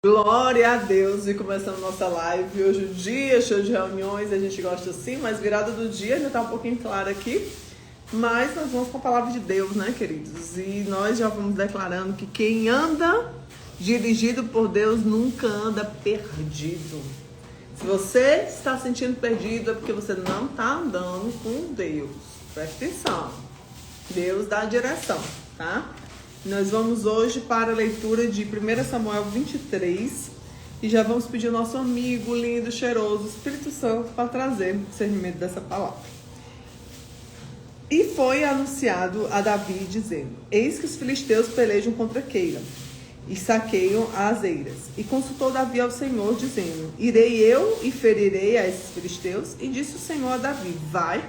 Glória a Deus, e começando nossa live. Hoje o dia cheio de reuniões, a gente gosta assim, mas virada do dia ainda tá um pouquinho claro aqui. Mas nós vamos com a palavra de Deus, né, queridos? E nós já vamos declarando que quem anda dirigido por Deus nunca anda perdido. Se você está sentindo perdido é porque você não está andando com Deus. Presta atenção. Deus dá a direção, tá? Nós vamos hoje para a leitura de 1 Samuel 23 e já vamos pedir ao nosso amigo lindo, cheiroso, Espírito Santo para trazer o discernimento dessa palavra. E foi anunciado a Davi dizendo: eis que os filisteus pelejam contra Keila e saqueiam as eiras. E consultou Davi ao Senhor dizendo: irei eu e ferirei a esses filisteus? E disse o Senhor a Davi: vai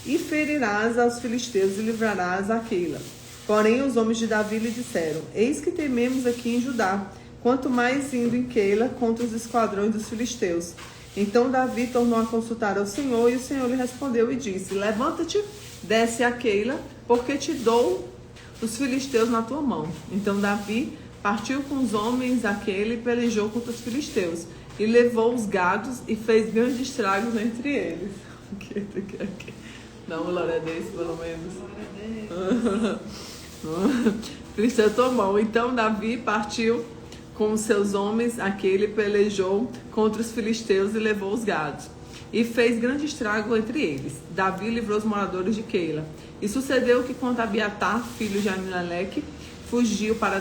e ferirás aos filisteus e livrarás a Keila. Porém, os homens de Davi lhe disseram: eis que tememos aqui em Judá, quanto mais indo em Keila contra os esquadrões dos filisteus. Então Davi tornou a consultar ao Senhor, e o Senhor lhe respondeu e disse: levanta-te, desce a Keila, porque te dou os filisteus na tua mão. Então Davi partiu com os homens a Keila e pelejou contra os filisteus, e levou os gados e fez grandes estragos entre eles. Dá uma glória a Deus, pelo menos. Glória a Deus. Filisteu tomou. Então Davi partiu com os seus homens, aquele pelejou contra os filisteus e levou os gados, e fez grande estrago entre eles. Davi livrou os moradores de Keila. E sucedeu que quando Abiatar, filho de Amaleque, fugiu para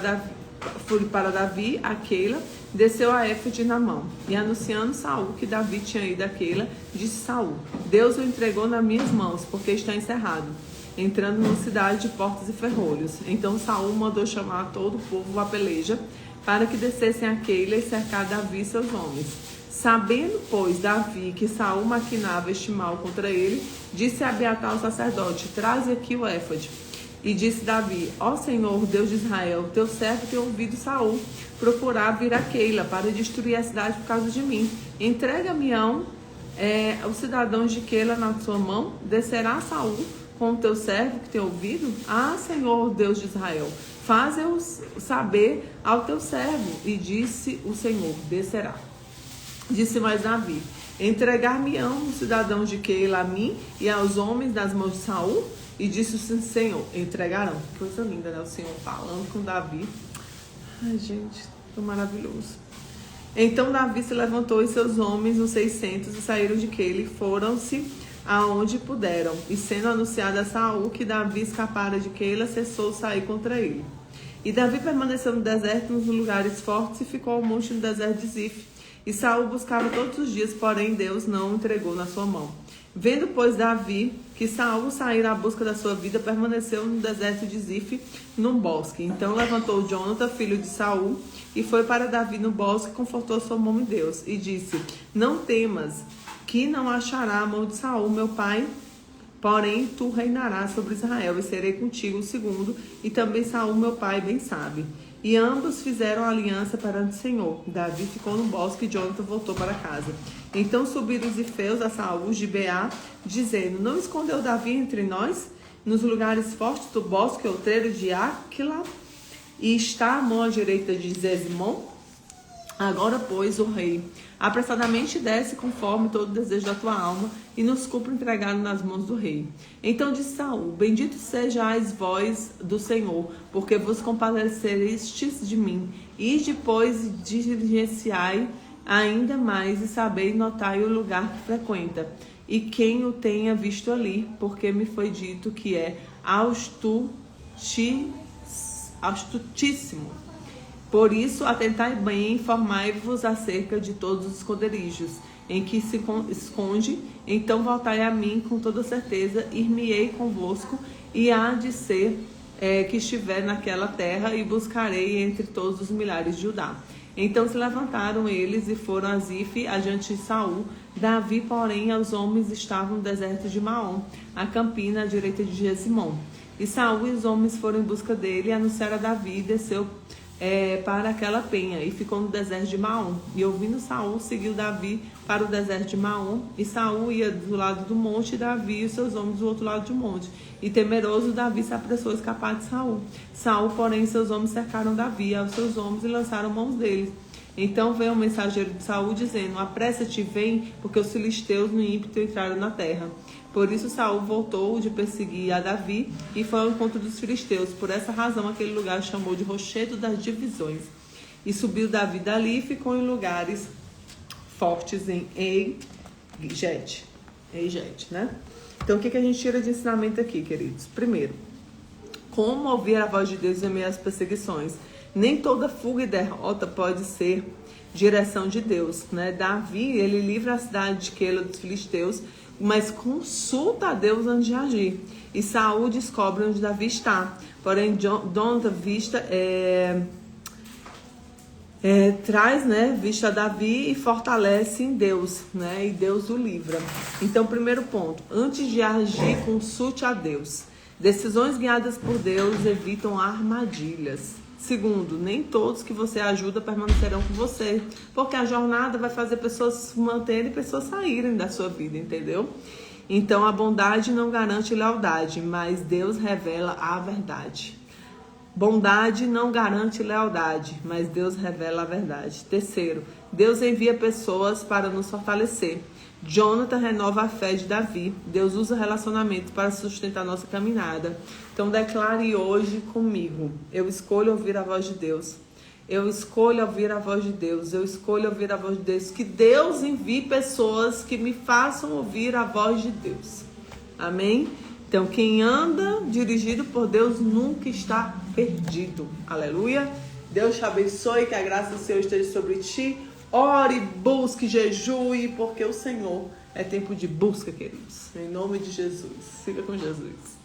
Davi a Keila, desceu a éfode na mão. E anunciando Saul que Davi tinha ido a Keila, disse Saul: Deus o entregou nas minhas mãos, porque está encerrado, entrando numa cidade de portas e ferrolhos. Então Saul mandou chamar todo o povo à peleja, para que descessem a Keila e cercar Davi e seus homens. Sabendo, pois, Davi que Saul maquinava este mal contra ele, disse a Abiatar o sacerdote: traze aqui o éfode. E disse Davi: ó Senhor, Deus de Israel, teu servo tem ouvido Saul procurar vir a Keila para destruir a cidade por causa de mim. Entrega-me os cidadãos de Keila na sua mão. Descerá Saul com o teu servo que tem ouvido? Ah, Senhor, Deus de Israel, faze-o saber ao teu servo. E disse o Senhor: descerá. Disse mais Davi: entregar-me-ão os cidadãos de Keila a mim e aos homens das mãos de Saul? E disse o Senhor: entregarão. Que coisa linda, né? O Senhor falando com Davi. Ai, gente, que maravilhoso. Então Davi se levantou e seus homens, os 600, e saíram de Keila e foram-se aonde puderam. E sendo anunciado a Saul que Davi escapara de Keila, cessou sair contra ele. E Davi permaneceu no deserto, nos lugares fortes, e ficou ao monte no deserto de Zif. E Saul buscava todos os dias, porém Deus não o entregou na sua mão. Vendo, pois, Davi que Saul saíra à busca da sua vida, permaneceu no deserto de Zif, num bosque. Então levantou Jonathan, filho de Saul, e foi para Davi no bosque, e confortou a sua mão em Deus. E disse: não temas, que não achará a mão de Saul, meu pai, porém tu reinarás sobre Israel, e serei contigo o segundo, e também Saul, meu pai, bem sabe. E ambos fizeram aliança perante o Senhor. Davi ficou no bosque e Jonathan voltou para casa. Então subiram os ifeus a Saul de Beá, dizendo: não escondeu Davi entre nós, nos lugares fortes do bosque outreiro de Áquila, e está à mão à direita de Zesimon? Agora, pois, o rei apressadamente desce conforme todo o desejo da tua alma, e nos cumpre entregado nas mãos do rei. Então disse Saul: bendito sejais vós do Senhor, porque vos compadecerestes de mim. E depois diligenciai ainda mais, e sabei notai o lugar que frequenta, e quem o tenha visto ali, porque me foi dito que é astutíssimo. Por isso, atentai bem e informai-vos acerca de todos os esconderijos em que se esconde. Então voltai a mim com toda certeza, ir-me-ei convosco, e há de ser que estiver naquela terra, e buscarei entre todos os milhares de Judá. Então se levantaram eles e foram a Zif, adiante de Saul. Davi, porém, os homens estavam no deserto de Maom, a campina à direita de Jesimon. E Saul e os homens foram em busca dele, e anunciaram a Davi, e desceu para aquela penha, e ficou no deserto de Maom. E ouvindo Saul, seguiu Davi para o deserto de Maom. E Saul ia do lado do monte, e Davi e os seus homens do outro lado do monte. E temeroso, Davi se apressou a escapar de Saul. Saul, porém, e seus homens cercaram Davi, aos seus homens, e lançaram mãos dele. Então veio um mensageiro de Saul dizendo: apressa-te, vem, porque os filisteus no ímpeto entraram na terra. Por isso Saul voltou de perseguir a Davi e foi ao encontro dos filisteus. Por essa razão aquele lugar chamou de Rochedo das Divisões. E subiu Davi dali e ficou em lugares fortes em Ei-Gete, né? Então o que a gente tira de ensinamento aqui, queridos? Primeiro, como ouvir a voz de Deus em meio às perseguições. Nem toda fuga e derrota pode ser direção de Deus, né? Davi, ele livra a cidade de Queila dos filisteus, mas consulta a Deus antes de agir. E Saul descobre onde Davi está. Porém, Jonathan traz, né, vista a Davi e fortalece em Deus, né? E Deus o livra. Então, primeiro ponto, antes de agir, consulte a Deus. Decisões guiadas por Deus evitam armadilhas. Segundo, nem todos que você ajuda permanecerão com você, porque a jornada vai fazer pessoas se manterem e pessoas saírem da sua vida, entendeu? Então, a bondade não garante lealdade, mas Deus revela a verdade. Bondade não garante lealdade, mas Deus revela a verdade. Terceiro, Deus envia pessoas para nos fortalecer. Jonathan renova a fé de Davi. Deus usa relacionamento para sustentar nossa caminhada. Então declare hoje comigo: eu escolho ouvir a voz de Deus. Eu escolho ouvir a voz de Deus. Eu escolho ouvir a voz de Deus. Que Deus envie pessoas que me façam ouvir a voz de Deus. Amém? Então quem anda dirigido por Deus nunca está perdido. Aleluia. Deus te abençoe, que a graça do Senhor esteja sobre ti. Ore, busque, jejue, porque o Senhor é tempo de busca, queridos. Em nome de Jesus. Siga com Jesus.